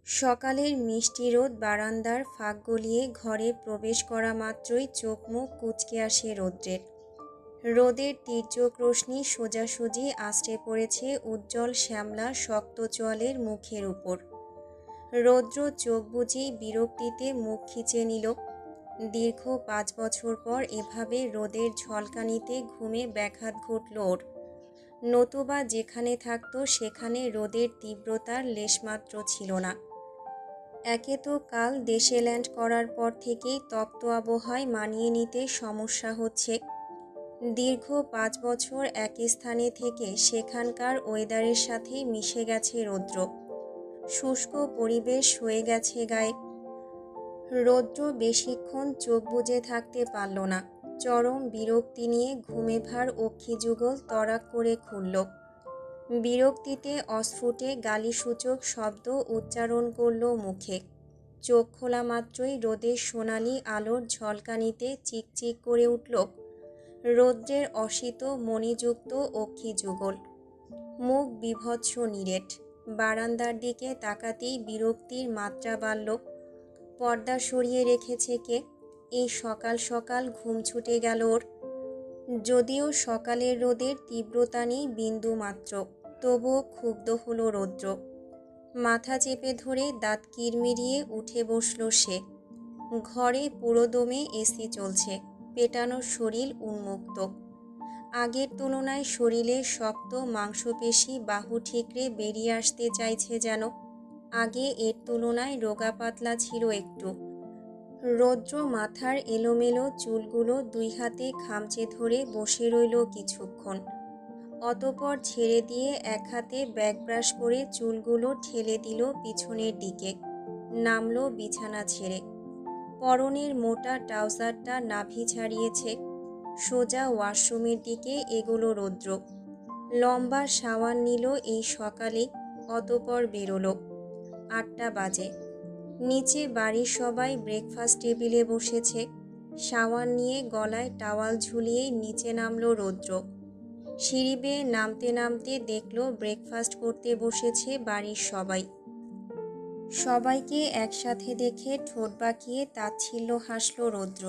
সকালের মিষ্টি রোদ বারান্দার ফাঁক গলিয়ে ঘরে প্রবেশ করা মাত্রই চোখ মুখ কুঁচকে আসে রৌদ্রের। রোদের তীর্যক রশ্মি সোজাসুজি আছড়ে পড়েছে উজ্জ্বল শ্যামলা শক্ত চোয়ালের মুখের উপর। রৌদ্র চোখ বুজে বিরক্তিতে মুখ খিচে নিল। দীর্ঘ 5 বছর পর এভাবে রোদের ঝলকানিতে ঘুমে ব্যাঘাত ঘটল ওর। নতুবা যেখানে থাকতো সেখানে রোদের তীব্রতার লেশমাত্র ছিল না। একে তো কাল দেশে ল্যান্ড করার পর থেকেই তপ্ত আবহাওয়ায় মানিয়ে নিতে সমস্যা হচ্ছে। দীর্ঘ 5 বছর একই স্থানে থেকে সেখানকার ওয়েদারের সাথে মিশে গেছে রৌদ্র। শুষ্ক পরিবেশ হয়ে গেছে গায়ে। রৌদ্র বেশিক্ষণ চোখ বুজে থাকতে পারল না। চরম বিরক্তি নিয়ে ঘুমে ভার অক্ষিযুগল তড়াক করে খুলল। বিরক্তিতে অস্ফুটে গালিসূচক শব্দ উচ্চারণ করল মুখে। চোখ খোলা মাত্রই রোদের সোনালি আলোর ঝলকানিতে চিকচিক করে উঠল রৌদ্রের অসিত মণিযুক্ত অক্ষিযুগল। মুখ বিভৎস নিরেট। বারান্দার দিকে তাকাতেই বিরক্তির মাত্রা বাড়ল। পর্দা সরিয়ে রেখেছে কে? এই সকাল সকাল ঘুম ছুটে গেল ওর। যদিও সকালের রোদের তীব্রতা নেই বিন্দু মাত্র, তবুও ক্ষুব্ধ হলো রৌদ্র। মাথা চেপে ধরে দাঁত কিরমিরিয়ে উঠে বসল সে। ঘরে পুরোদমে এসি চলছে, পেটানো শরীর উন্মুক্ত। আগের তুলনায় শরীরের শক্ত মাংসপেশি বাহু ঠিকরে বেরিয়ে আসতে চাইছে যেন। আগে এর তুলনায় রোগা পাতলা ছিল একটু। রৌদ্র মাথার এলোমেলো চুলগুলো 2 হাতে খামচে ধরে বসে রইল কিছুক্ষণ। অতঃপর ছেড়ে দিয়ে এক হাতে ব্যাক ব্রাশ করে চুলগুলো ঠেলে দিল পিছনের দিকে। নামল বিছানা ছেড়ে। পরনের মোটা ট্রাউজারটা নাভি ছাড়িয়েছে। সোজা ওয়াশরুমের দিকে এগোলো রৌদ্র। লম্বা শাওয়ার নিল এই সকালে, অতঃপর বেরোলো। 8টা বাজে। নিচে বাড়ির সবাই ব্রেকফাস্ট টেবিলে বসেছে। শাওয়ার নিয়ে গলায় টাওয়াল ঝুলিয়েই নিচে নামল রৌদ্র। সিঁড়ি বেয়ে নামতে নামতে দেখল ব্রেকফাস্ট করতে বসেছে বাড়ির সবাই। সবাইকে একসাথে দেখে ঠোঁট বাঁকিয়ে তাচ্ছিল্য হাসল রৌদ্র।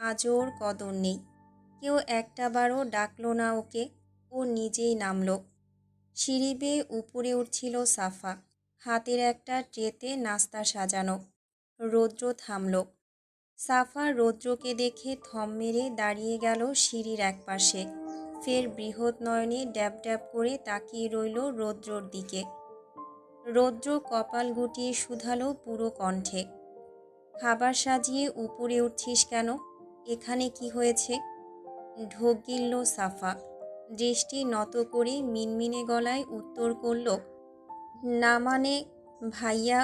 আজও ওর কদর নেই। কেউ একটাবারও ডাকল না ওকে। ও নিজেই নামল। সিঁড়ি বেয়ে উপরে উঠছিল সাফা। হাতের একটা ট্রেতে নাস্তা সাজানো। রৌদ্র থামল। সাফা রৌদ্রকে দেখে থম মেরে দাঁড়িয়ে গেল সিঁড়ির একপাশে। ফের বৃহৎ নয়নে ড্যাব ড্যাব করে তাকিয়ে রইল রৌদ্রর দিকে। রৌদ্র কপাল গুটিয়ে শুধালো পুরো কণ্ঠে, খাবার সাজিয়ে উপরে উঠছিস কেন? এখানে কি হয়েছে? ঢোক গিলল সাফা। দৃষ্টি নত করে মিনমিনে গলায় উত্তর করল, না মানে ভাইয়া,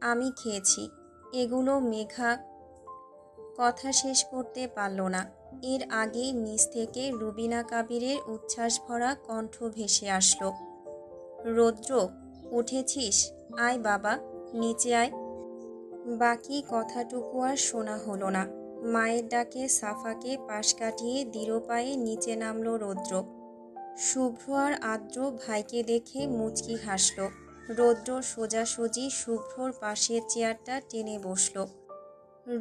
আমি খেয়েছি। এগুলো মেঘা। কথা শেষ করতে পারল না। এর আগে নিচ থেকে রুবিনা কাবিরের উচ্ছ্বাস ভরা কণ্ঠ ভেসে আসলো, রৌদ্র উঠেছিস? আয় বাবা, নিচে আয়। বাকি কথাটুকু আর শোনা হলো না। মায়ের ডাকে সাফাকে পাশ কাটিয়ে দৃঢ় পায়ে নিচে নামল রৌদ্র। শুভ্র আর আদ্র ভাইকে দেখে মুচকি হাসল। রৌদ্র সোজাসুজি শুভ্রর পাশের চেয়ারটা টেনে বসল।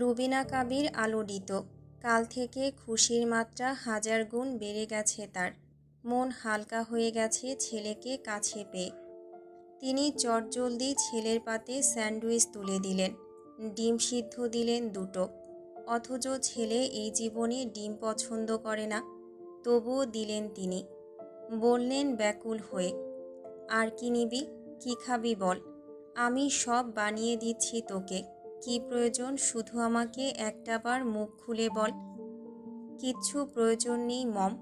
রুবিনা কাবির আলোড়িত। কাল থেকে খুশির মাত্রা 1000 গুণ বেড়ে গেছে তার। মন হালকা হয়ে গেছে ছেলেকে কাছে পেয়ে। তিনি চটজলদি ছেলের পাতে স্যান্ডউইচ তুলে দিলেন। ডিম সিদ্ধ দিলেন 2টো। অথচ ছেলে এই জীবনে ডিম পছন্দ করে না, তবুও দিলেন তিনি। বললেন ব্যাকুল হয়ে, আর কি নিবি? কি খাবি বল? আমি সব বানিয়ে দিচ্ছি তোকে। কি প্রয়োজন শুধু আমাকে একটাবার মুখ খুলে বল। কিচ্ছু প্রয়োজন নেই মম।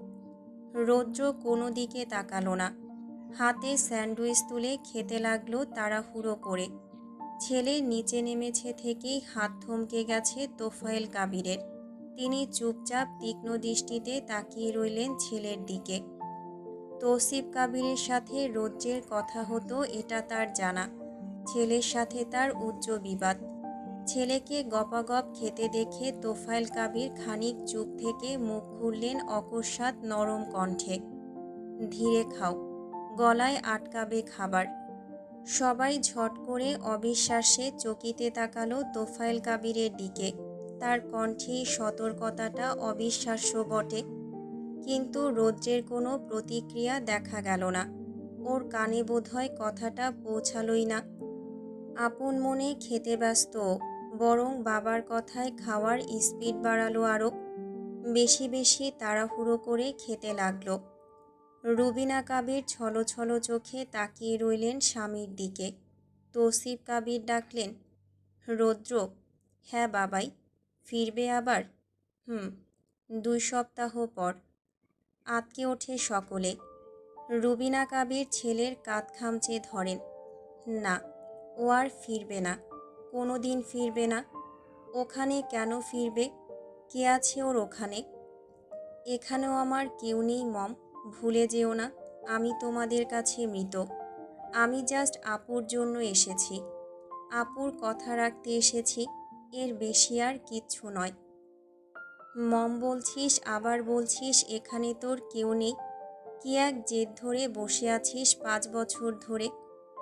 রৌদ্র কোনো দিকে তাকালো না। হাতে স্যান্ডউইচ তুলে খেতে লাগলো তাড়াহুড়ো করে। ছেলে নিচে নেমেছে থেকেই হাত থমকে গেছে তোফায়েল কাবিরের। তিনি চুপচাপ তীক্ষ্ণ দৃষ্টিতে তাকিয়ে রইলেন ছেলের দিকে। তৌসিফ কাবিরের সাথে রৌদ্রের কথা হতো এটা তার জানা। ছেলের সাথে তার উচ্চ বিবাদ। ছেলেকে গপাগপ খেতে দেখে তোফায়েল কাবির খানিক চুপ থেকে মুখ খুললেন অকস্মাৎ নরম কণ্ঠে, ধীরে খাও, গলায় আটকাবে খাবার। সবাই ঝট করে অবিশ্বাসে চকিতে তাকালো তোফায়েল কাবিরের দিকে। তার কণ্ঠে সতর্কতাটা অবিশ্বাস্য বটে, কিন্তু রৌদ্রের কোনো প্রতিক্রিয়া দেখা গেল না। ওর কানে বোধহয় কথাটা পৌঁছালোই না। আপন মনে খেতে ব্যস্ত ও, বরং বাবার কথায় খাওয়ার স্পিড বাড়ালো আরও। বেশি বেশি তাড়াহুড়ো করে খেতে লাগলো। রুবিনা কাবির ছলো চোখে তাকিয়ে রইলেন স্বামীর দিকে। তৌসিফ কাবির ডাকলেন, রৌদ্র। হ্যাঁ বাবাই। ফিরবে আবার? 2 সপ্তাহ পর। আঁতকে ওঠে সকলে। রুবিনা কাবির ছেলের কাঁধ খামচে ধরেন। না, ও আর ফিরবে না, কোনো দিন ফিরবে না। ওখানে কেন ফিরবে? কে আছে ওর ওখানে? এখানেও আমার কেউ নেই মম, ভুলে যেও না। আমি তোমাদের কাছে মৃত। আমি জাস্ট আপুর জন্য এসেছি, আপুর কথা রাখতে এসেছি, এর বেশি আর কিচ্ছু নয়। মম বলছিস, আবার বলছিস এখানে তোর কেউ নেই। কি এক জেদ ধরে বসে আছিস 5 বছর ধরে।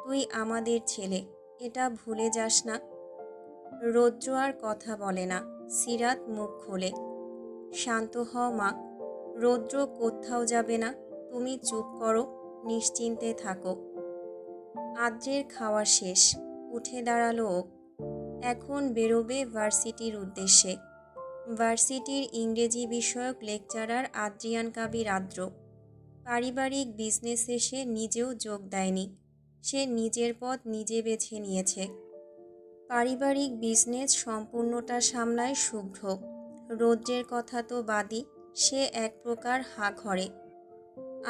তুই আমাদের ছেলে, এটা ভুলে যাস না। রৌদ্র আর কথা বলে না। সিরাত মুখ খোলে। শান্ত হও মা, রৌদ্র কোথাও যাবে না, তুমি চুপ করো, নিশ্চিন্তে থাকো। আদ্রের খাওয়া শেষ। উঠে দাঁড়ালো ও। এখন বেরোবে ভার্সিটির উদ্দেশ্যে। ভার্সিটির ইংরেজি বিষয়ক লেকচারার আদ্রিয়ান কাবির আদ্র। পারিবারিক বিজনেসে সে নিজেও যোগ দেয়নি। সে নিজের পথ নিজে বেছে নিয়েছে। পারিবারিক বিজনেস সম্পূর্ণটা সামলায় শুভ্র। রৌদ্রের কথা তো বাদই, সে এক প্রকার হা ঘরে।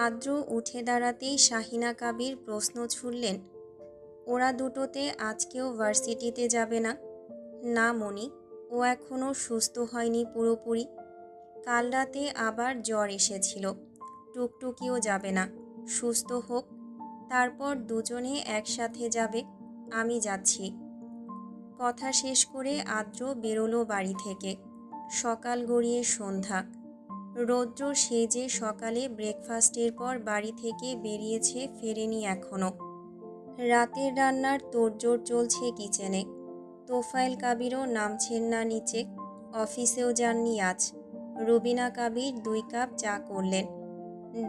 আদ্র উঠে দাঁড়াতেই শাহিনা কাবির প্রশ্ন ছুড়লেন, ওরা দুটোতে আজকেও ভার্সিটিতে যাবে না? না মনি, ও এখনও সুস্থ হয়নি পুরোপুরি। কাল রাতে আবার জ্বর এসেছিল। টুকটুকিও যাবে না, সুস্থ হোক, তারপর দুজনে একসাথে যাবে। আমি যাচ্ছি। কথা শেষ করে আদ্র বেরোলো বাড়ি থেকে। সকাল গড়িয়ে সন্ধ্যা। রৌদ্র সে যে সকালে ব্রেকফাস্টের পর বাড়ি থেকে বেরিয়েছে, ফেরেনি এখনও। রাতের রান্নার তোড়জোড় চলছে কিচেনে। তোফায়েল কাবিরও নামছেন না নিচে, অফিসেও যাননি আজ। রুবিনা কাবির 2 কাপ চা করলেন।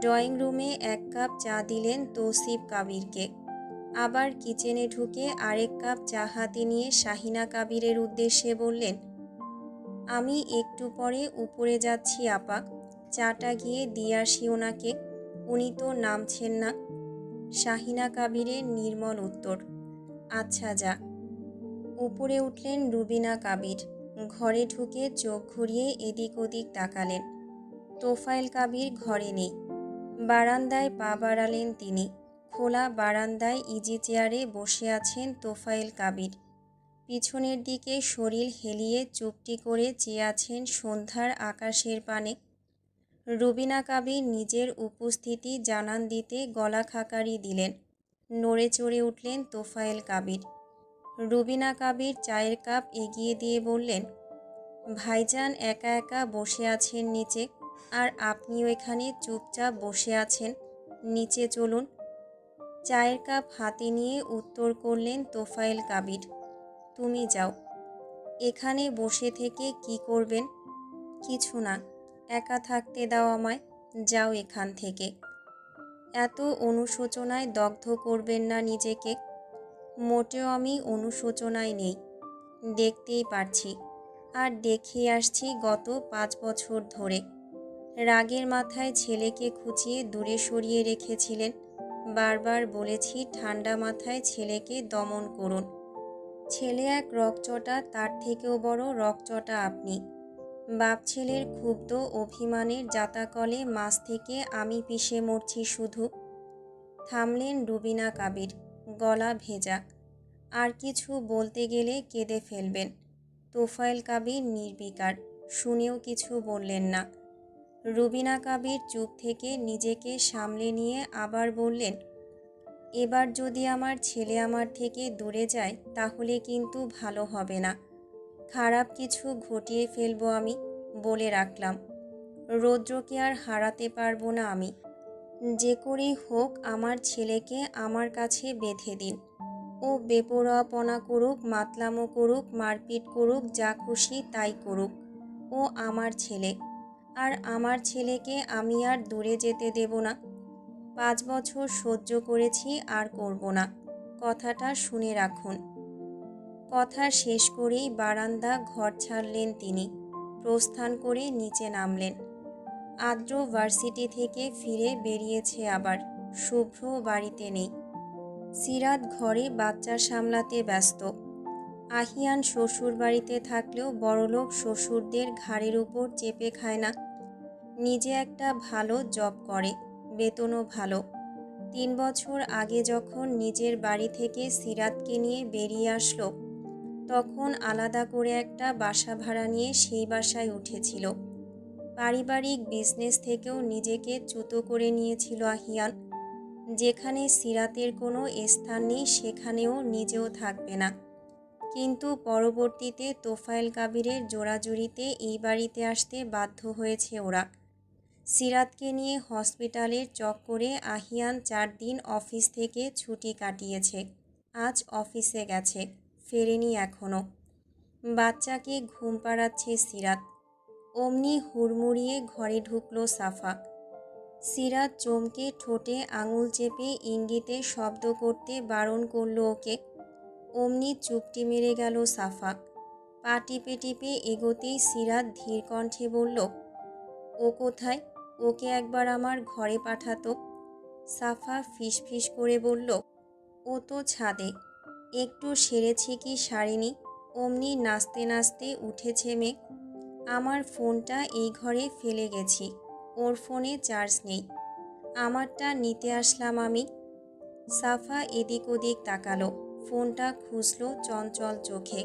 ড্রয়িং রুমে 1 কাপ চা দিলেন তৌসিফ কাবিরকে। আবার কিচেনে ঢুকে আরেক কাপ চা হাতে নিয়ে শাহিনা কাবিরের উদ্দেশ্যে বললেন, আমি একটু পরে উপরে যাচ্ছি আপা, চাটা গিয়ে দিয়ে আসি ওনাকে, উনি তো নামছেন না। শাহিনা কাবিরের নির্মল উত্তর, আচ্ছা যা। উপরে উঠলেন রুবিনা কাবির। ঘরে ঢুকে চোখ ঘুরিয়ে এদিক ওদিক তাকালেন। তোফায়েল কাবির ঘরে নেই। বারান্দায় পা বাড়ালেন তিনি। খোলা বারান্দায় ইজি চেয়ারে বসে আছেন তোফায়েল কাবির। পিছনের দিকে শরীর হেলিয়ে চুপটি করে চেয়ে আছেন সন্ধ্যার আকাশের পানে। রুবিনা কাবির নিজের উপস্থিতি জানান দিতে গলা খাকারি দিলেন। নড়ে চড়ে উঠলেন তোফায়েল কাবির। রুবিনা কাবির চায়ের কাপ এগিয়ে দিয়ে বললেন, ভাইজান একা একা বসে আছেন নিচে, আর আপনিও এখানে চুপচাপ বসে আছেন, নিচে চলুন। চায়ের কাপ হাতে নিয়ে উত্তর করলেন তোফায়েল কাবির, তুমি যাও। এখানে বসে থেকে কি করবেন? কিছু না, একা থাকতে দাও আমায়, যাও এখান থেকে। এত অনুশোচনায় দগ্ধ করবেন না নিজেকে। মোটেও আমি অনুশোচনায় নেই, দেখতেই পারছি, আর দেখিয়ে আসছি গত 5 বছর ধরে। রাগের মাথায় ছেলেকে খুঁচিয়ে দূরে সরিয়ে রেখেছিলেন। বারবার বলেছি ঠান্ডা মাথায় ছেলেকে দমন করুন। ছেলে এক রকচটা, তার থেকেও বড় রকচটা আপনি। বাপ ছেলের ক্ষুব্ধ অভিমানের জাতাকলে মাছ থেকে আমি পিষে মরছি শুধু। থামলেন রুবিনা কাবির, গলা ভেজা। আর কিছু বলতে গেলে কেঁদে ফেলবেন। তোফায়েল কাবির নির্বিকার, শুনেও কিছু বললেন না। রুবিনা কাবির চুপ থেকে নিজেকে সামলে নিয়ে আবার বললেন, এবার যদি আমার ছেলে আমার থেকে দূরে যায় তাহলে কিন্তু ভালো হবে না। খারাপ কিছু ঘটিয়ে ফেলবো আমি, বলে রাখলাম। রৌদ্রকে আর হারাতে পারবো না আমি। যে করেই হোক আমার ছেলেকে আমার কাছে বেঁধে দিন। ও বেপরোয়াপনা করুক, মাতলামো করুক, মারপিট করুক, যা খুশি তাই করুক, ও আমার ছেলে। আর আমার ছেলেকে আমি আর দূরে যেতে দেব না। 5 বছর সহ্য করেছি, আর করব না। কথাটা শুনে রাখুন। কথা শেষ করেই বারান্দা ঘর ছাড়লেন তিনি। প্রস্থান করে নিচে নামলেন। আদ্র ভার্সিটি থেকে ফিরে বেরিয়েছে আবার। শুভ্র বাড়িতে নেই। সিরাত ঘরে বাচ্চা সামলাতে ব্যস্ত। আহিয়ান শ্বশুর বাড়িতে থাকলেও বড়লোক শ্বশুরদের ঘাড়ের উপর চেপে খায় না। নিজে একটা ভালো জব করে, বেতনও ভালো। 3 বছর আগে যখন নিজের বাড়ি থেকে সিরাতকে নিয়ে বেরিয়ে আসলো, তখন আলাদা করে একটা বাসা ভাড়া নিয়ে সেই বাসায় উঠেছিল। পারিবারিক বিজনেস থেকেও নিজেকে চ্যুত করে নিয়েছিল আহিয়ান। যেখানে সিরাতের কোনো স্থান নেই সেখানেও নিজেও থাকবে না। কিন্তু পরবর্তীতে তোফায়েল কাবিরের জোরাজুরিতে এই বাড়িতে আসতে বাধ্য হয়েছে ওরা। সিরাতকে নিয়ে হসপিটালের চক্করে আহিয়ান 4 দিন অফিস থেকে ছুটি কাটিয়েছে। আজ অফিসে গেছে, ফেরেনি এখনও। বাচ্চাকে ঘুম পাড়াচ্ছে সিরাত। অমনি হুড়মুড়িয়ে ঘরে ঢুকলো সাফা। সিরাত চমকে ঠোঁটে আঙুল চেপে ইঙ্গিতে শব্দ করতে বারণ করল ওকে। অমনি চুপটি মেরে গেল সাফা। পা টিপে টিপে এগোতেই সিরাত ধীর কণ্ঠে বলল, ও কোথায়? ওকে একবার আমার ঘরে পাঠাতো। সাফা ফিসফিস করে বলল, ও তো ছাদে। একটু সেরেছি কি সারিনি। অমনি নাচতে নাচতে উঠেছে মেঘ। আমার ফোনটা এই ঘরে ফেলে গেছি, ওর ফোনে চার্জ নেই। আমারটা নিতে আসলাম আমি। সাফা এদিক ওদিক তাকালো, ফোনটা খুঁজলো চঞ্চল চোখে।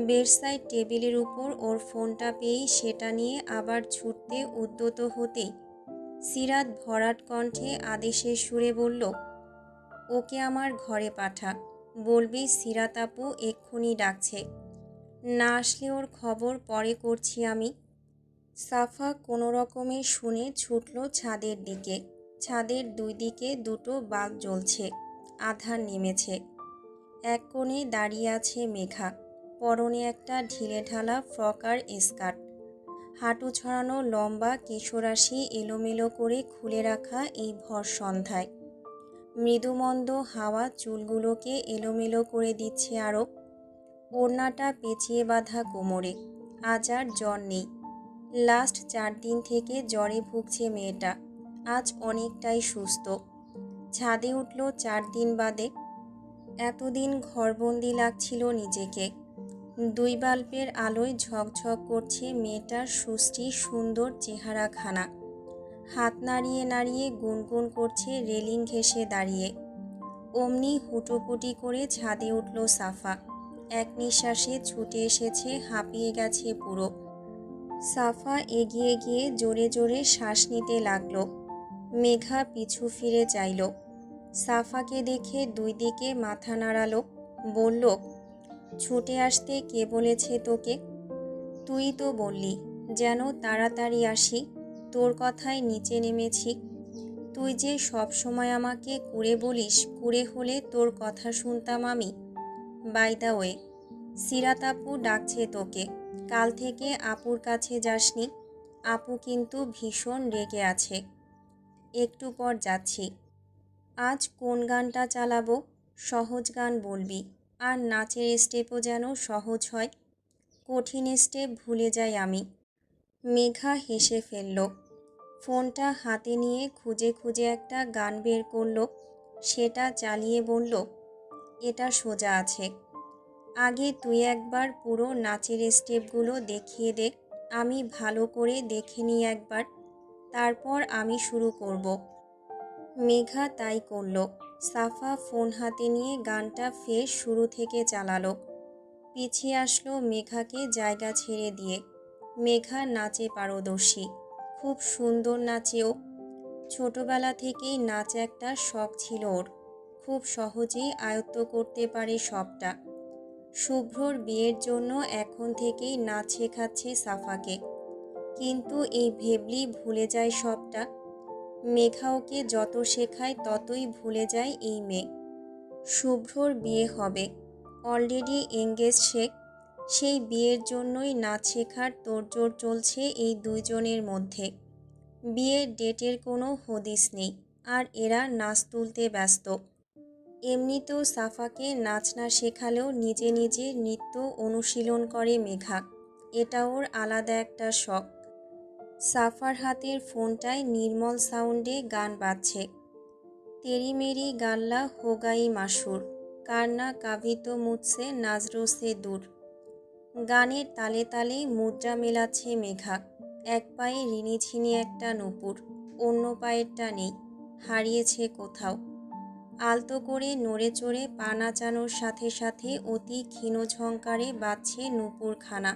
বেডসাইড টেবিলের উপর ওর ফোনটা পেয়েই সেটা নিয়ে আবার ছুটতে উদ্যত হতেই সিরাত ভরাট কণ্ঠে আদেশের সুরে বলল, ওকে আমার ঘরে পাঠা। বলবি সিরাত আপু এক্ষুনি ডাকছে। না আসলে ওর খবর পরে করছি আমি। সাফা কোনো রকমে শুনে ছুটল ছাদের দিকে। ছাদের 2 দিকে 2টো বাল্ব জ্বলছে। আধার নেমেছে। এক কোণে দাঁড়িয়ে আছে মেঘা। পরনে একটা ঢিলেঢালা ফ্রক আর স্কার্ট। হাঁটু ছড়ানো লম্বা কেশরাশি এলোমেলো করে খুলে রাখা এই ভর সন্ধ্যায়। মৃদুমন্দ হাওয়া চুলগুলোকে এলোমেলো করে দিচ্ছে আরও। ওড়নাটা পেঁচিয়ে বাঁধা কোমরে। আজ আর জ্বর নেই। লাস্ট 4 দিন থেকে জ্বরে ভুগছে মেয়েটা। আজ অনেকটাই সুস্থ। ছাদে উঠল 4 দিন বাদে। এতদিন ঘরবন্দি লাগছিল নিজেকে। 2 বাল্বের আলোয় ঝকঝক করছে মেয়েটার সুষ্টি সুন্দর চেহারাখানা। হাত নাড়িয়ে নাড়িয়ে গুনগুন করছে রেলিং ঘেঁষে দাঁড়িয়ে। অমনি হুটোপুটি করে ছাদে উঠল সাফা। এক নিঃশ্বাসে ছুটে এসেছে, হাঁপিয়ে গেছে পুরো। সাফা এগিয়ে গিয়ে জোরে জোরে শ্বাস নিতে লাগল। মেঘা পিছু ফিরে চাইল। সাফাকে দেখে 2 দিকে মাথা নাড়ালো। বলল, ছুটে আসতে কে বলেছে তোকে? তুই তো বললি যেন তাড়াতাড়ি আসি। তোর কথায় নিচে নেমেছি। তুই যে সব সময় আমাকে কুড়ে বলিস, কুড়ে হলে তোর কথা শুনতাম আমি। বাই দ্য ওয়ে, সিরাত আপু ডাকছে তোকে। কাল থেকে আপুর কাছে যাসনি। আপু কিন্তু ভীষণ রেগে আছে। একটু পর যাচ্ছি। আজ কোন গানটা চালাবো? সহজ গান বলবি। আর নাচের স্টেপও যেন সহজ হয়। কঠিন স্টেপ ভুলে যাই আমি। মেঘা হেসে ফেলল। ফোনটা হাতে নিয়ে খুঁজে খুঁজে একটা গান বের করলো। সেটা চালিয়ে বলল, এটা সোজা আছে। আগে তুই একবার পুরো নাচের স্টেপগুলো দেখিয়ে দে। আমি ভালো করে দেখে নিই একবার, তারপর আমি শুরু করব। মেঘা তাই করল। সাফা ফোন হাতে নিয়ে গানটা ফের শুরু থেকে চালালো। পিছিয়ে আসলো মেঘাকে জায়গা ছেড়ে দিয়ে। মেঘা নাচে পারদর্শী, খুব সুন্দর নাচেও। ছোটবেলা থেকেই নাচ একটা শখ ছিল ওর। খুব সহজেই আয়ত্ত করতে পারে সবটা। শুভ্রর বিয়ের জন্য এখন থেকেই নাচ শেখাচ্ছে সাফাকে। কিন্তু এই ভেবলি ভুলে যায় সবটা। মেঘা ওকে যত শেখায় ততই ভুলে যায় এই মেয়ে। শুভ্রর বিয়ে হবে, অলরেডি এঙ্গেজ সে। সেই বিয়ের জন্যই নাচ শেখার তোড়জোড় চলছে এই দুইজনের মধ্যে। বিয়ের ডেটের কোনো হদিস নেই, আর এরা নাচ তুলতে ব্যস্ত। এমনিতেও সাফাকে নাচ না শেখালেও নিজে নিজে নৃত্য অনুশীলন করে মেঘা। এটা ওর আলাদা একটা শখ। সাফার হাতের ফোনটায় নির্মল সাউন্ডে গান বাজছে। তেরি মেরি গাল্লা হোগাই মাসুর, কারনা কাভি তো মুঝসে নাজরো সে দূর। গানের তালে তালে মুদ্রা মেলাচ্ছে মেঘা। এক পায়ে রিনিঝিনি একটা নূপুর, অন্য পায়েরটা নেই, হারিয়েছে কোথাও। আলতো করে নড়ে চড়ে পা নাচানোর সাথে সাথে অতি ক্ষীণ ঝংকারে বাজছে নূপুরখানা।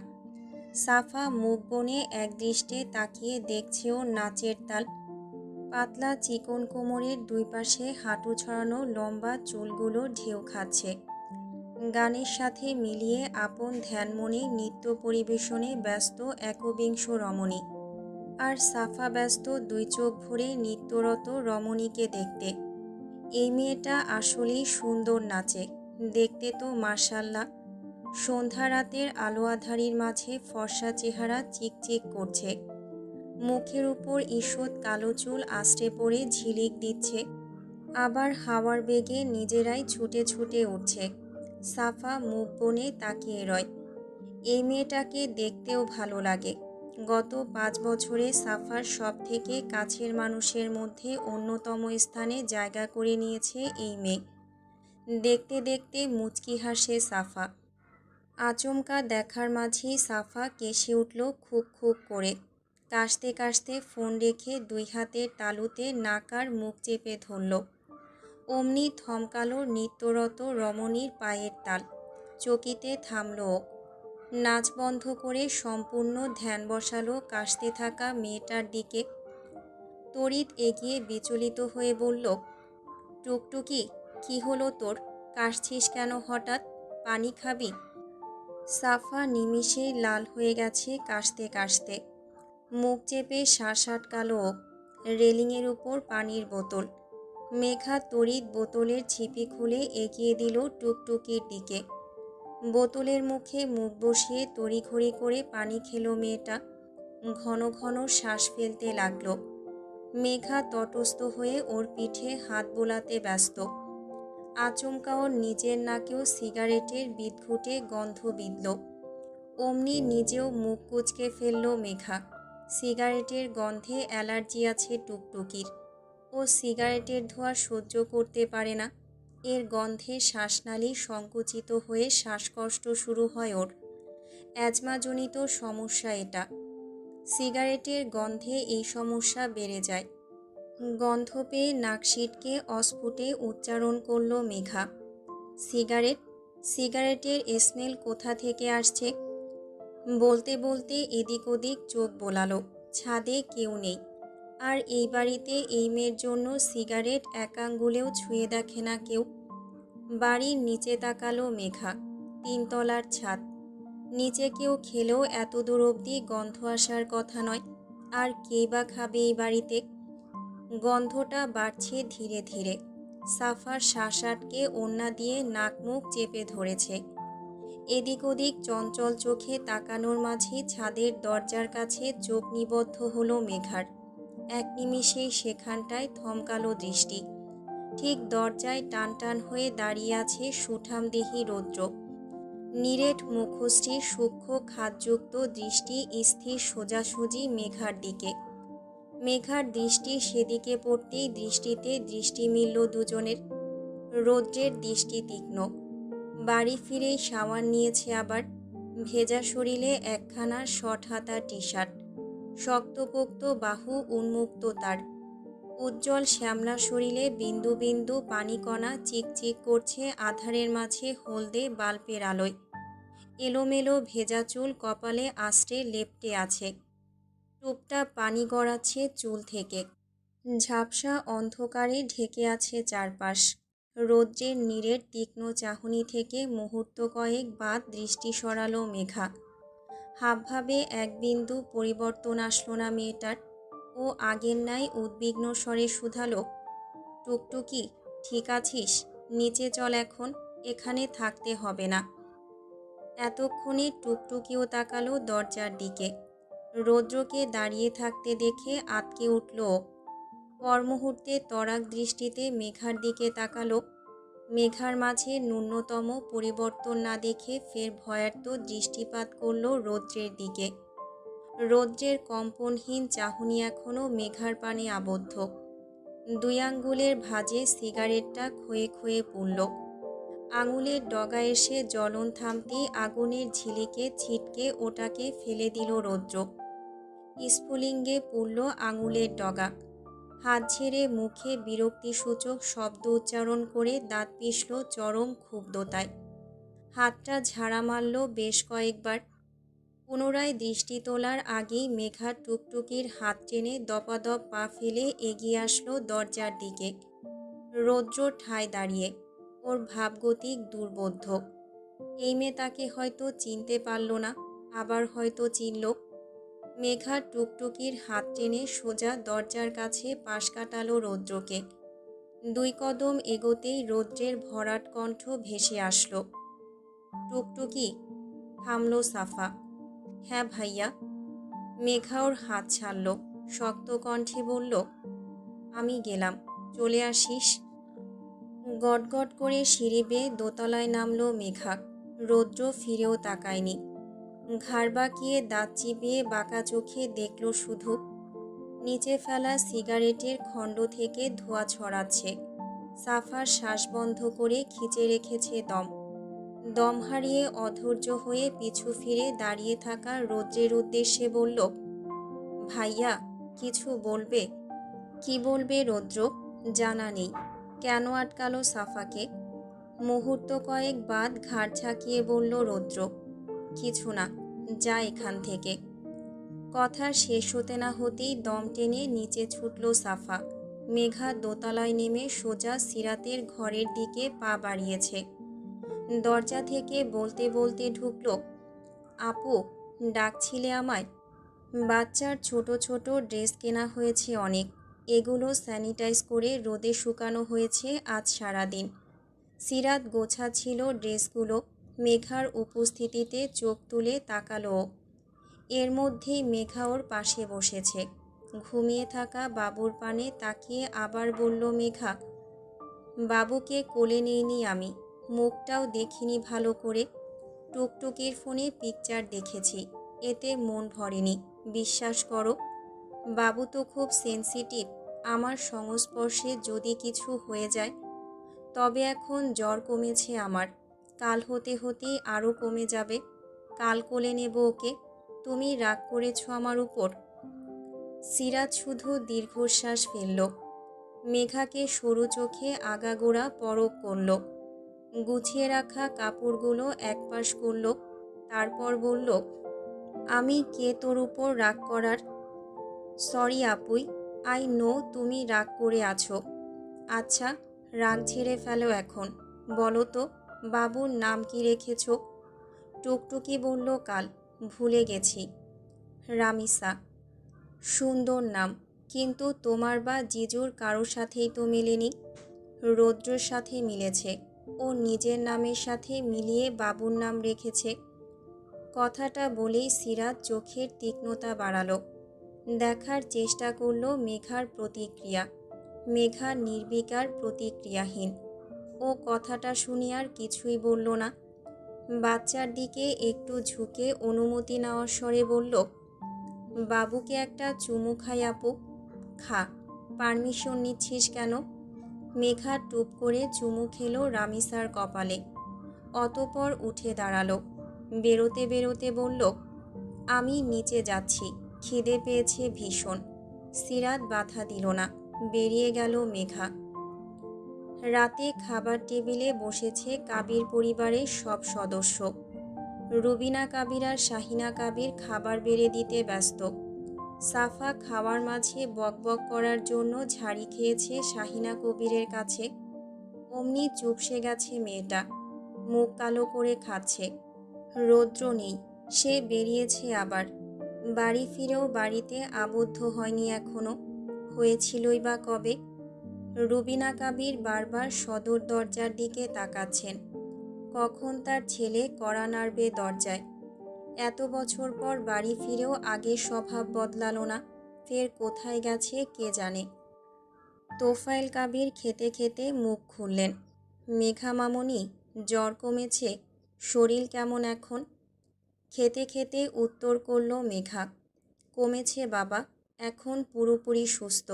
সাফা মুখ বনে একদৃষ্টে তাকিয়ে দেখছে ওর নাচের তাল। পাতলা চিকন কোমরের দুই পাশে হাঁটু ছড়ানো লম্বা চুলগুলো ঢেউ খাচ্ছে। গানের সাথে মিলিয়ে আপন ধ্যান মনে নৃত্য পরিবেশনে ব্যস্ত একবিংশ রমণী। আর সাফা ব্যস্ত দুই চোখ ভরে নৃত্যরত রমণীকে দেখতে। এই মেয়েটা আসলেই সুন্দর নাচে, দেখতে তো মাশাল্লাহ। সন্ধ্যা রাতের আলো আঁধারির মাঝে ফর্সা চেহারা চিকচিক করছে। মুখের উপর ঈষৎ কালো চুল আঁচড়ে পড়ে ঝিলিক দিচ্ছে, আবার হাওয়ার বেগে নিজেরাই ছুটে ছুটে উঠছে। সাফা মুখ বনে তাকিয়ে রয়। এই মেয়েটাকে দেখতেও ভালো লাগে। গত 5 বছরে সাফার সব থেকে কাছের মানুষের মধ্যে অন্যতম স্থানে জায়গা করে নিয়েছে এই মেয়ে। দেখতে দেখতে মুচকি হাসে সাফা। আচমকা দেখার মাঝেই সাফা কেশে উঠল খুব খুব করে। কাশতে কাশতে ফোন রেখে দুই হাতের তালুতে নাক আর মুখ চেপে ধরল। অমনি থমকালো নৃত্যরত রমণীর পায়ের তাল। চকিতে থামল ও। নাচ বন্ধ করে সম্পূর্ণ ধ্যান বসালো কাশতে থাকা মেয়েটার দিকে। তড়িৎ এগিয়ে বিচলিত হয়ে বলল, টুকটুকি, কি হলো তোর? কাশছিস কেন হঠাৎ? পানি খাবি? সাফা নিমিষেই লাল হয়ে গেছে কাশতে কাশতে। মুখ চেপে শ্বাস আটকালো ও। রেলিংয়ের উপর পানির বোতল। মেঘা তড়িৎ বোতলের ছিপি খুলে এগিয়ে দিল টুকটুকির দিকে। বোতলের মুখে মুখ বসিয়ে তড়িঘড়ি করে পানি খেলো মেয়েটা। ঘন ঘন শ্বাস ফেলতে লাগলো। মেঘা তটস্থ হয়ে ওর পিঠে হাত বোলাতে ব্যস্ত। আচমকা ওর নিজের নাকেও সিগারেটের বিদঘুটে গন্ধ বিঁধল। অমনি নিজেও মুখ কুঁচকে ফেলল মেঘা। সিগারেটের গন্ধে অ্যালার্জি আছে টুকটুকির। ও সিগারেটের ধোঁয়া সহ্য করতে পারে না। এর গন্ধে শ্বাসনালী সংকুচিত হয়ে শ্বাসকষ্ট শুরু হয় ওর। অ্যাজমাজনিত সমস্যা এটা। সিগারেটের গন্ধে এই সমস্যা বেড়ে যায়। গন্ধ পেয়ে নাক সিটকে অস্ফুটে উচ্চারণ করল মেঘা, সিগারেট? সিগারেটের স্মেল কোথা থেকে আসছে? বলতে বলতে এদিক ওদিক চোখ বোলালো। ছাদে কেউ নেই। আর এই বাড়িতে এই মেয়ের জন্য সিগারেট এক আঙ্গুলেও ছুঁয়ে দেখে না কেউ। বাড়ির নিচে তাকালো মেঘা। 3 তলার ছাদ। নিচে কেউ খেলেও এত দূর অবধি গন্ধ আসার কথা নয়। আর কেই বা খাবে এই বাড়িতে? গন্ধটা বাড়ছে ধীরে ধীরে। সাফার শ্বাস আটকে ওড়না দিয়ে নাক মুখ চেপে ধরেছে। এদিক ওদিক চঞ্চল চোখে তাকানোর মাঝে ছাদের দরজার কাছে চোখ নিবদ্ধ হলো মেঘার। এক নিমিষেই সেখানটায় থমকালো দৃষ্টি। ঠিক দরজায় টান টান হয়ে দাঁড়িয়ে আছে সুঠামদেহী রৌদ্র। নিরেট মুখশ্রী সূক্ষ্ম খাদযুক্ত দৃষ্টি স্থির সোজাসুজি মেঘার দিকে। মেঘার দৃষ্টি সেদিকে পড়তেই দৃষ্টিতে দৃষ্টি মিলল দুজনের। রৌদ্রের দৃষ্টি তীক্ষ্ণ। বাড়ি ফিরেই শাওয়ার নিয়েছে আবার। ভেজা শরীরে একখানা শর্ট হাতা টি শার্ট। শক্তপোক্ত বাহু উন্মুক্ত তার। উজ্জ্বল শ্যামলা শরীরে বিন্দু বিন্দু পানিকণা চিকচিক করছে আধারের মাঝে হলদে বাল্বের আলোয়। এলোমেলো ভেজা চুল কপালে আঁচড়ে লেপ্টে আছে। টুপটাপ পানি গড়াচ্ছে চুল থেকে। ঝাপসা অন্ধকারে ঢেকে আছে চারপাশ। রৌদ্রের নিরেট তীক্ষ্ণ চাহনি থেকে মুহূর্ত কয়েক বাদ দৃষ্টি সরালো মেঘা। হাবভাবে এক বিন্দু পরিবর্তন আসলো না মেয়েটার। ও আগের ন্যায় উদ্বিগ্ন স্বরে শুধালো, টুকটুকি, ঠিক আছিস? নিচে চল এখন, এখানে থাকতে হবে না। এতক্ষণে টুকটুকিও তাকালো দরজার দিকে। রৌদ্রকে দাঁড়িয়ে থাকতে দেখে আঁতকে উঠল ও। পর মুহূর্তে তরাক দৃষ্টিতে মেঘার দিকে তাকালো। মেঘার মাঝে ন্যূনতম পরিবর্তন না দেখে ফের ভয়ার্ত দৃষ্টিপাত করল রৌদ্রের দিকে। রৌদ্রের কম্পনহীন চাহনি এখনও মেঘার পানে আবদ্ধ। 2 আঙ্গুলের ভাঁজে সিগারেটটা ক্ষয়ে ক্ষয়ে পুড়ল। আঙুলের ডগা এসে জ্বলন থামতেই আগুনের ঝিলিকে ছিটকে ওটাকে ফেলে দিল রৌদ্র। স্ফুলিঙ্গে পুড়ল আঙুলের ডগা। হাত ঝেড়ে মুখে বিরক্তিসূচক শব্দ উচ্চারণ করে দাঁত পিষল চরম ক্ষুব্ধতায়। হাতটা ঝাড়া মারল বেশ কয়েকবার। পুনরায় দৃষ্টি তোলার আগেই মেঘা টুকটুকির হাত টেনে দপাদপ পা ফেলে এগিয়ে আসলো দরজার দিকে। রৌদ্র ঠায় দাঁড়িয়ে, ওর ভাবগতিক দুর্বোধ্য। এই মেয়ে তাকে হয়তো চিনতে পারল না, আবার হয়তো চিনল। মেঘা টুকটুকির হাত টেনে সোজা দরজার কাছে পাশ কাটালো রৌদ্রকে। 2 কদম এগোতেই রৌদ্রের ভরাট কণ্ঠ ভেসে আসলো, টুকটুকি। থামল সাফা। হ্যাঁ ভাইয়া। মেঘা ওর হাত ছাড়ল, শক্ত কণ্ঠে বলল, আমি গেলাম, চলে আসিস। গটগট করে সিঁড়ি বেয়ে দোতলায় নামল মেঘা। রৌদ্র ফিরেও তাকায়নি। ঘাড় বাঁকিয়ে দাঁত চিবিয়ে বাঁকা চোখে দেখল শুধু নিচে ফেলা সিগারেটের খণ্ড থেকে ধোঁয়া ছড়াচ্ছে। সাফার শ্বাস বন্ধ করে খিচে রেখেছে দম। দম হারিয়ে অধৈর্য হয়ে পিছু ফিরে দাঁড়িয়ে থাকা রৌদ্রের উদ্দেশ্যে বলল, ভাইয়া কিছু বলবে? কি বলবে রৌদ্র? জানা নেই। কেন আটকালো সাফাকে? মুহূর্ত কয়েক বাদ ঘাড় ঝাঁকিয়ে বলল রৌদ্র, কিছু না, যা এখান থেকে। কথা শেষ হতে না হতেই দম টেনে নিচে ছুটল সাফা। মেঘা দোতলায় নেমে সোজা সিরাতের ঘরের দিকে পা বাড়িয়েছে। দরজা থেকে বলতে বলতে ঢুকল, আপু ডাকছিলে আমায়? বাচ্চার ছোট ছোট ড্রেস কেনা হয়েছে অনেক, এগুলো স্যানিটাইজ করে রোদে শুকানো হয়েছে আজ সারাদিন। সিরাত গোছাচ্ছিল ড্রেসগুলো। মেঘার উপস্থিতিতে চোখ তুলে তাকালো। এর মধ্যেই মেঘা ওর পাশে বসেছে। ঘুমিয়ে থাকা বাবুর পানে তাকিয়ে আবার বলল মেঘা, বাবুকে কোলে নিইনি আমি, মুখটাও দেখিনি ভালো করে। টুকটুকির ফোনে পিকচার দেখেছি, এতে মন ভরেনি, বিশ্বাস করো। বাবু তো খুব সেনসিটিভ, আমার সংস্পর্শে যদি কিছু হয়ে যায়। তবে এখন জ্বর কমেছে আমার, কাল হতে হতেই আরও কমে যাবে। কাল কোলে নেব ওকে। তুমি রাগ করেছ আমার উপর? সিরাত শুধু দীর্ঘশ্বাস ফেলল। মেঘাকে সরু চোখে আগাগোড়া পরখ করল। গুছিয়ে রাখা কাপড়গুলো একপাশ করল। তারপর বলল, আমি কে তোর উপর রাগ করার? সরি আপুই, আই নো তুমি রাগ করে আছো। আচ্ছা রাগ ঝেড়ে ফেলো এখন। বলো তো বাবুর নাম কি রেখেছ? টুকটুকি বলল, কাল, ভুলে গেছি। রামিসা। সুন্দর নাম, কিন্তু তোমার বা জিজুর কারোর সাথেই তো মেলেনি। রৌদ্রের সাথে মিলেছে, ও নিজের নামের সাথে মিলিয়ে বাবুর নাম রেখেছে। কথাটা বলেই সিরাত চোখের তীক্ষ্ণতা বাড়ালো। দেখার চেষ্টা করল মেঘার প্রতিক্রিয়া। মেঘা নির্বিকার, প্রতিক্রিয়াহীন। ও কথাটা শুনে আর কিছুই বলল না। বাচ্চার দিকে একটু ঝুঁকে অনুমতি নেওয়ার স্বরে বলল, বাবুকে একটা চুমু খাই আপু। খা, পারমিশন নিচ্ছিস কেন? মেঘা টুপ করে চুমু খেলো রামিসার কপালে। অতঃপর উঠে দাঁড়ালো। বেরোতে বেরোতে বলল, আমি নিচে যাচ্ছি, খিদে পেয়েছে ভীষণ। সিরাত বাধা দিল না, বেরিয়ে গেল মেঘা। রাতে খাবার টেবিলে বসেছে কাবির পরিবারের সব সদস্য। রুবিনা কাবির আর শাহিনা কাবির খাবার বেড়ে দিতে ব্যস্ত। সাফা খাওয়ার মাঝে বকবক করার জন্য ঝাড়ি খেয়েছে শাহিনা কবিরের কাছে। অমনি চুপসে গেছে মেয়েটা, মুখ কালো করে খাচ্ছে। রৌদ্র নেই, সে বেরিয়েছে আবার। বাড়ি ফিরেও বাড়িতে আবদ্ধ হয়নি এখনো, হয়েছিলই বা কবে। রুবিনা কাবির বারবার সদর দরজার দিকে তাকাচ্ছেন। কখন তার ছেলে কড়া নাড়বে দরজায়। এত বছর পর বাড়ি ফিরেও আগের স্বভাব বদলালো না। ফের কোথায় গেছে কে জানে। তোফায়েল কাবির খেতে খেতে মুখ খুললেন। মেঘা মামনি, জ্বর কমেছে? শরীর কেমন এখন? খেতে খেতে উত্তর করল মেঘা, কমেছে বাবা, এখন পুরোপুরি সুস্থ।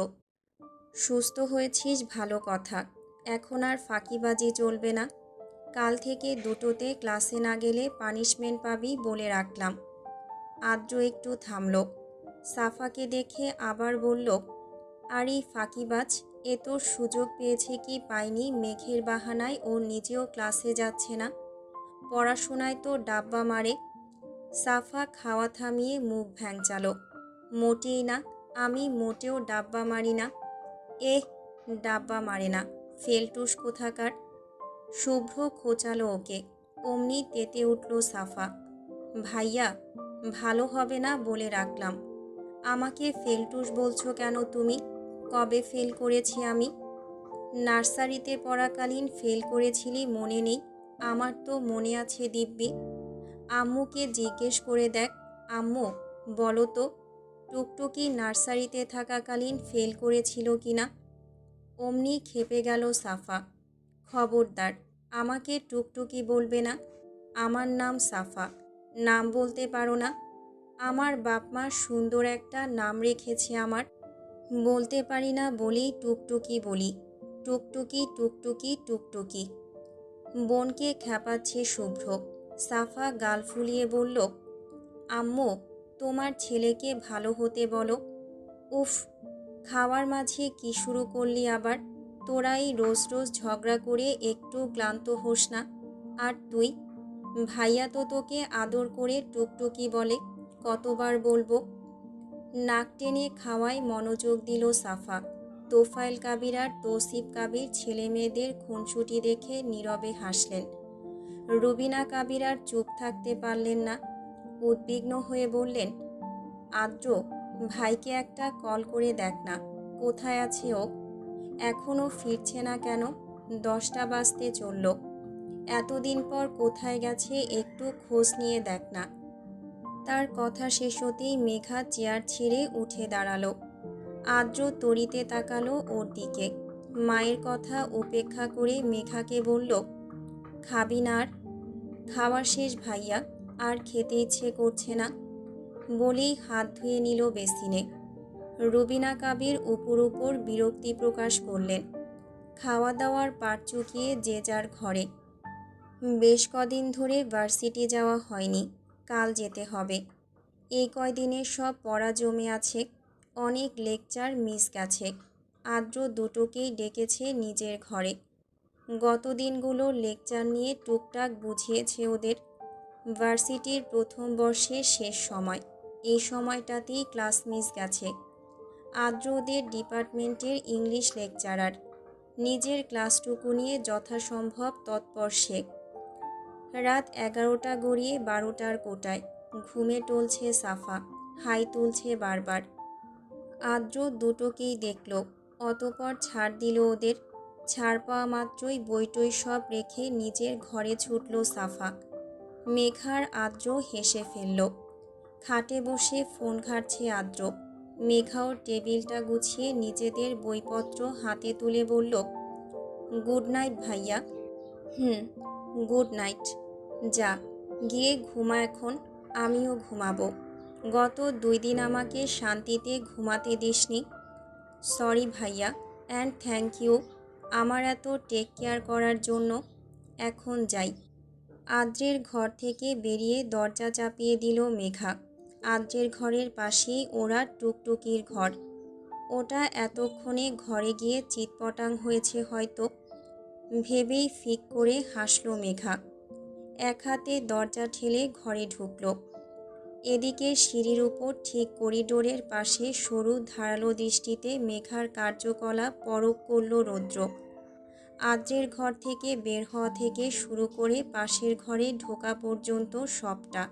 সুস্থ হয়েছিস ভালো কথা, এখন আর ফাঁকিবাজি চলবে না। কাল থেকে দুটোতে ক্লাসে না গেলে পানিশমেন্ট পাবি বলে রাখলাম। আদ্র একটু থামল। সাফাকে দেখে আবার বলল, আর এই ফাঁকিবাজ, এ তোর সুযোগ পেয়েছে কি পায়নি মেঘের বাহানায় ও নিজেও ক্লাসে যাচ্ছে না। পড়াশোনায় তো ডাব্বা মারে। সাফা খাওয়া থামিয়ে মুখ ভ্যাংচালো। মোটেই না, আমি মোটেও ডাব্বা মারি না। ডাব্বা মারে না, ফেলটুস কোথাকার। শুভ্র খোঁচালো ওকে। অমনি তেতে উঠল সাফা। ভাইয়া, ভালো হবে না বলে রাখলাম। আমাকে ফেলটুস বলছো কেন তুমি? কবে ফেল করেছি আমি? নার্সারিতে পড়াকালীন ফেল করেছিলি মনে নেই? আমার তো মনে আছে দিব্যি। আম্মুকে জিজ্ঞেস করে দেখ। আম্মু, বলো তো, টুকটুকি নার্সারিতে থাকাকালীন ফেল করেছিল কিনা? অমনি খেপে গেল সাফা। খবরদার, আমাকে টুকটুকি বলবে না। আমার নাম সাফা, নাম বলতে পারো না? আমার বাপমা সুন্দর একটা নাম রেখেছে আমার। বলতে পারি না বলেই টুকটুকি বলি। টুকটুকি টুকটুকি টুকটুকি। বোনকে খেপাচ্ছে শুভ্র। সাফা গাল ফুলিয়ে বলল, আম্মু, তোমার ছেলেকে ভালো হতে বলো। উফ, খাওয়ার মাঝে কি শুরু করলি আবার? তোরাই রোজ রোজ ঝগড়া করে একটু ক্লান্ত হোস না? আর তুই? ভাইয়া তো তোকে আদর করে টুকটুকি বলে, কতবার বলবো? নাক টেনে খাওয়ায় মনোযোগ দিল সাফা। তোফায়েল কাবির আর তৌসিফ কাবির ছেলে মেয়েদের খুনসুটি দেখে নীরবে হাসলেন। রুবিনা কাবির আর চুপ থাকতে পারলেন না। উদ্বিগ্ন হয়ে বললেন, আদ্র, ভাইকে একটা কল করে দেখ না, কোথায় আছে ও? এখনও ফিরছে না কেন? 10টা বাজতে চলল। এতদিন পর কোথায় গেছে একটু খোঁজ নিয়ে দেখ না। তার কথা শেষ হতেই মেঘা চেয়ার ছেড়ে উঠে দাঁড়ালো। আদ্র তড়িতে তাকালো ওর দিকে। মায়ের কথা উপেক্ষা করে মেঘাকে বলল, খাবি না আর? খাওয়া শেষ ভাইয়া, আর খেতে ইচ্ছে করছে না। বলেই হাত ধুয়ে নিল বেসিনে। রুবিনা কাবির উপর বিরক্তি প্রকাশ করলেন। খাওয়া দাওয়ার পাট চুকিয়ে যে যার ঘরে। বেশ কদিন ধরে ভার্সিটি যাওয়া হয়নি, কাল যেতে হবে। এই কয়দিনে সব পড়া জমে আছে, অনেক লেকচার মিস গেছে। আদ্র দুটোকেই ডেকেছে নিজের ঘরে। গত দিনগুলো লেকচার নিয়ে টুকটাক বুঝিয়েছে ওদের। ভার্সিটির প্রথম বর্ষের শেষ সময়, এই সময়টাতেই ক্লাস মিস গেছে। আদ্র ওদের ডিপার্টমেন্টের ইংলিশ লেকচারার। নিজের ক্লাসটুকু নিয়ে যথাসম্ভব তৎপর সে। রাত 11টা গড়িয়ে 12টার কোটায় ঘুমে টলছে সাফা, হাই তুলছে বারবার। আদ্র দুটোকেই দেখল, অতপর ছাড় দিল ওদের। ছাড় পাওয়া মাত্রই বইটই সব রেখে নিজের ঘরে ছুটল সাফা। মেঘার আদ্র হেসে ফেলল। খাটে বসে ফোন ঘাঁটছে আদ্র। মেঘাও টেবিলটা গুছিয়ে নিজেদের বইপত্র হাতে তুলে বলল, গুড নাইট ভাইয়া। Good night. যা, গিয়ে ঘুমা এখন, আমিও ঘুমাবো। গত 2 দিন আমাকে শান্তিতে ঘুমাতে দিসনি। সরি ভাইয়া, অ্যান্ড থ্যাংক ইউ আমার এত টেক কেয়ার করার জন্য। এখন যাই। আদ্রের ঘর থেকে বেরিয়ে দরজা চাপিয়ে দিল মেঘা। আদ্রের ঘরের পাশেই ওরা টুকটুকির ঘর। ওটা এতক্ষণে ঘরে গিয়ে চিৎপটাং হয়েছে হয়তো, ভেবেই ফিক করে হাসল মেঘা। এক হাতে দরজা ঠেলে ঘরে ঢুকল। এদিকে সিঁড়ির উপর ঠিক করিডোরের পাশে সরু ধারালো দৃষ্টিতে মেঘার কার্যকলাপ পরখ করল রৌদ্র। আদ্রের ঘর থেকে বের হওয়া থেকে শুরু করে পাশের ঘরে ঢোকা পর্যন্ত সবটা।